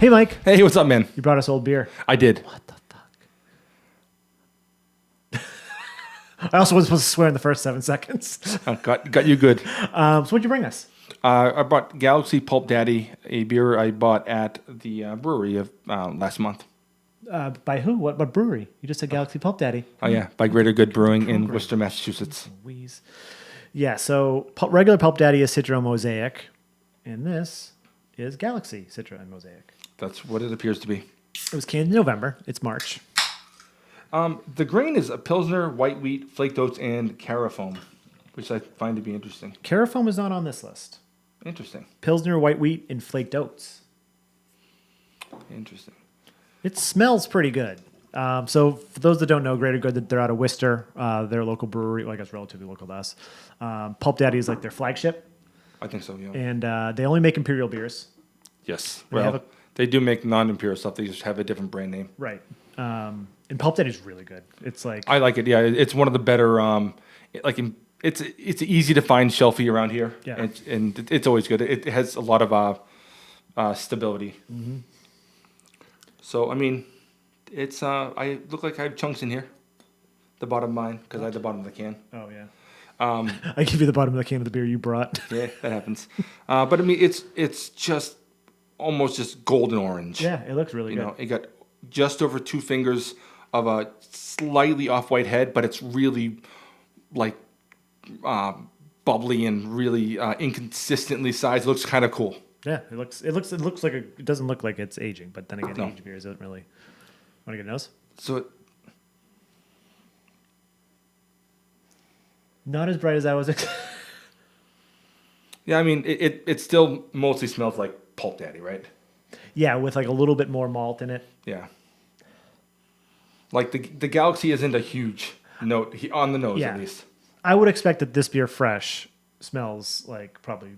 Hey, Mike. Hey, what's up, man? You brought us old beer. I did. What the fuck? I also wasn't supposed to swear in the first 7 seconds. Got you good. So what'd you bring us? I brought Galaxy PULP Daddy, a beer I bought at the brewery of last month. By who? What brewery? You just said Galaxy PULP Daddy. Oh, yeah, by Greater Good Brewing in Worcester, Massachusetts. Louise. Yeah, so regular PULP Daddy is Citra Mosaic, and this is Galaxy Citra and Mosaic. That's what it appears to be. It was canned in November. It's March. The grain is a Pilsner, white wheat, flaked oats, and carafoam, which I find to be interesting. Carafoam is not on this list. Interesting. Pilsner, white wheat, and flaked oats. Interesting. It smells pretty good. So for those that don't know, Greater Good, they're out of Worcester. They're a local brewery. Well, I guess relatively local to us. PULP Daddy is like their flagship. I think so, yeah. And they only make imperial beers. Yes. They They do make non-imperial stuff. They just have a different brand name. Right. And PULP Daddy is really good. It's like... I like it, yeah. It's one of the better... It's easy to find shelfie around here. Yeah. And it's always good. It has a lot of stability. Mm-hmm. So, I mean, it's... I look like I have chunks in here. The bottom of mine, because I had the bottom of the can. Oh, yeah. I give you the bottom of the can of the beer you brought. Yeah, that happens. But, I mean, it's just almost just golden orange. Yeah, it looks really good. You know, it got just over 2 fingers of a slightly off-white head, but it's really, like, bubbly and really inconsistently sized. It looks kind of cool. Yeah, it looks like it doesn't look like it's aging, but then again, aged beers don't really. Want to get a nose? So not as bright as I was. yeah, I mean, it still mostly smells like PULP Daddy, right? Yeah, with like a little bit more malt in it. Yeah. Like the Galaxy isn't a huge note on the nose, at least. I would expect that this beer fresh smells like probably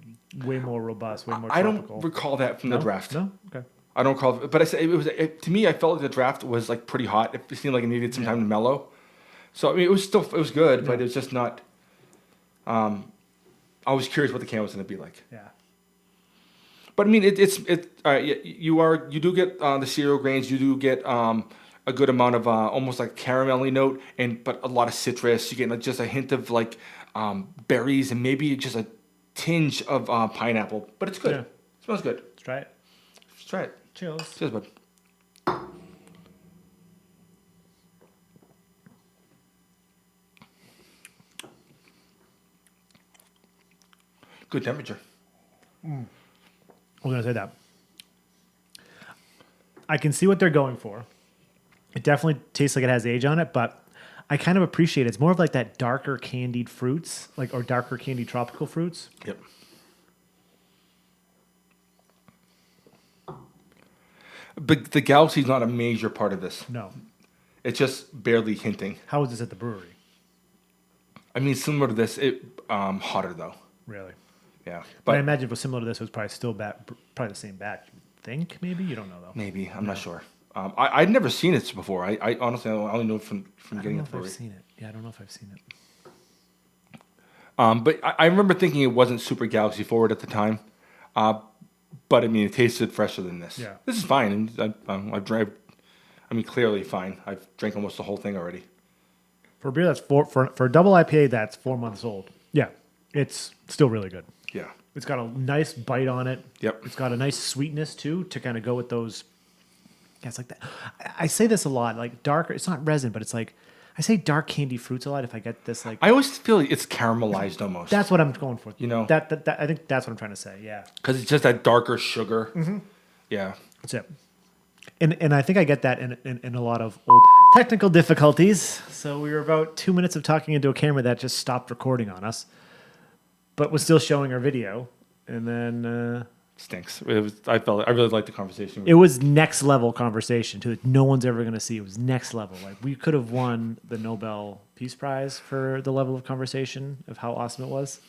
way more robust, way more tropical. I don't recall that from the draft. No? Okay. I don't recall, but I said to me, I felt like the draft was like pretty hot. It seemed like it needed some time to mellow. So I mean, it was good, but it was just not. I was curious what the can was going to be like. Yeah. But I mean, you do get the cereal grains. You do get a good amount of almost like caramelly note, but a lot of citrus. You get like just a hint of like berries and maybe just a tinge of pineapple. But it's good. Yeah. It smells good. Let's try it. Let's try it. Cheers. Cheers, bud. Good temperature. I'm going to say that. I can see what they're going for. It definitely tastes like it has age on it, but I kind of appreciate it. It's more of like that darker candied fruits, or darker candied tropical fruits. Yep. But the Galaxy's not a major part of this. No. It's just barely hinting. How was this at the brewery? I mean, similar to this, hotter though. Really? Yeah. But I imagine if it was similar to this, it was probably the same batch. You think maybe? You don't know though. Maybe. I'm not sure. I'd never seen it before. I honestly only know it from getting it. I've seen it. Yeah, I don't know if I've seen it. But I remember thinking it wasn't super Galaxy forward at the time. But I mean, it tasted fresher than this. Yeah. This is fine. I've drank. I mean, clearly fine. I've drank almost the whole thing already. For a beer that's for a double IPA that's 4 months old. Yeah, it's still really good. Yeah. It's got a nice bite on it. Yep. It's got a nice sweetness too to kind of go with those. Yeah, it's like that. I say this a lot, like darker. It's not resin, but it's like I say dark candy fruits a lot. If I get this, like I always feel like it's caramelized almost. that's what I'm going for. You know, that I think that's what I'm trying to say. Yeah, because it's just that darker sugar. Mm-hmm. Yeah. that's it. And I think I get that in a lot of old technical difficulties. So we were about 2 minutes of talking into a camera that just stopped recording on us, but was still showing our video. And then Stinks. I really liked the conversation. it was next level conversation too. No one's ever going to see. It was next level. Like we could have won the Nobel Peace Prize for the level of conversation of how awesome it was.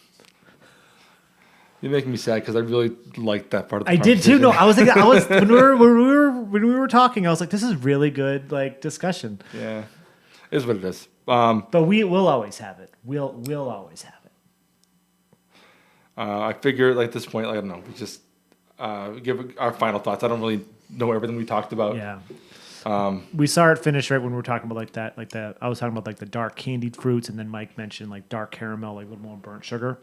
You're making me sad because I really liked that part of the I conversation. did too. No, I was thinking. When we were talking, I was like, "This is really good, like discussion." Yeah, it is what it is. But we'll always have it. We'll always have it. I figure like at this point, like, I don't know, we just give our final thoughts. I don't really know everything we talked about. Yeah. We saw it finish right when we were talking about I was talking about like the dark candied fruits, and then Mike mentioned like dark caramel, like a little more burnt sugar.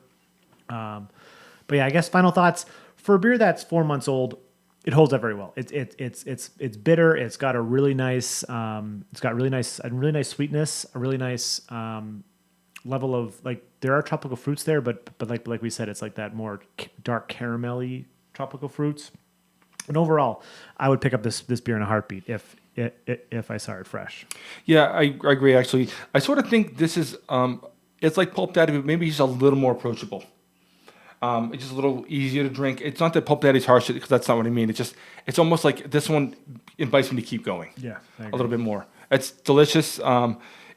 But yeah, I guess final thoughts for a beer that's 4 months old. It holds up very well. It's bitter. It's got a really nice really nice sweetness, a really nice level of like there are tropical fruits there, but like we said, it's like that more dark caramelly tropical fruits. And overall, I would pick up this beer in a heartbeat if I saw it fresh. Yeah, I agree. Actually, I sort of think this is it's like PULP Daddy, but maybe just a little more approachable. It's just a little easier to drink. It's not that PULP Daddy's harsh, because that's not what I mean. It's almost like this one invites me to keep going. Yeah, a little bit more. It's delicious.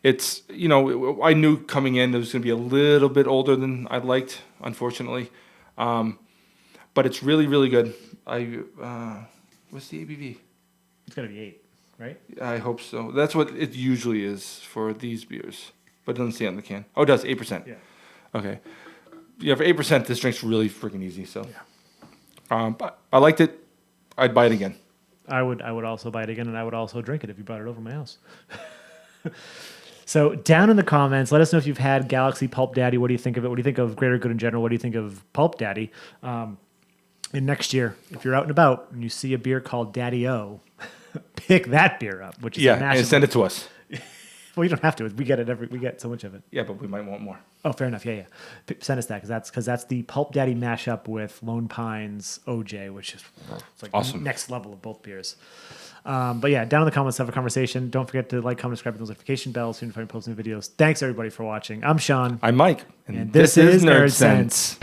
It's I knew coming in it was going to be a little bit older than I liked, unfortunately, but it's really really good. What's the ABV? It's got to be 8, right? I hope so. That's what it usually is for these beers, but it doesn't say on the can. Oh, it does 8%. Yeah. Okay. Yeah, for 8%, this drink's really freaking easy. So, but I liked it. I'd buy it again. I would also buy it again, and I would also drink it if you brought it over my house. So down in the comments, let us know if you've had Galaxy PULP Daddy. What do you think of it? What do you think of Greater Good in general? What do you think of PULP Daddy? And next year, if you're out and about and you see a beer called Daddy-O, pick that beer up. Which is and send it to us. Well, you don't have to. We get so much of it. Yeah, but we might want more. Oh, fair enough. Yeah. Send us that because that's the PULP Daddy mashup with Lone Pines OJ, which is it's like awesome. Next level of both beers. But yeah, down in the comments, have a conversation. Don't forget to like, comment, subscribe, and those notification bells so you can find posting videos. Thanks everybody for watching. I'm Sean. I'm Mike, and this is Nerdsense.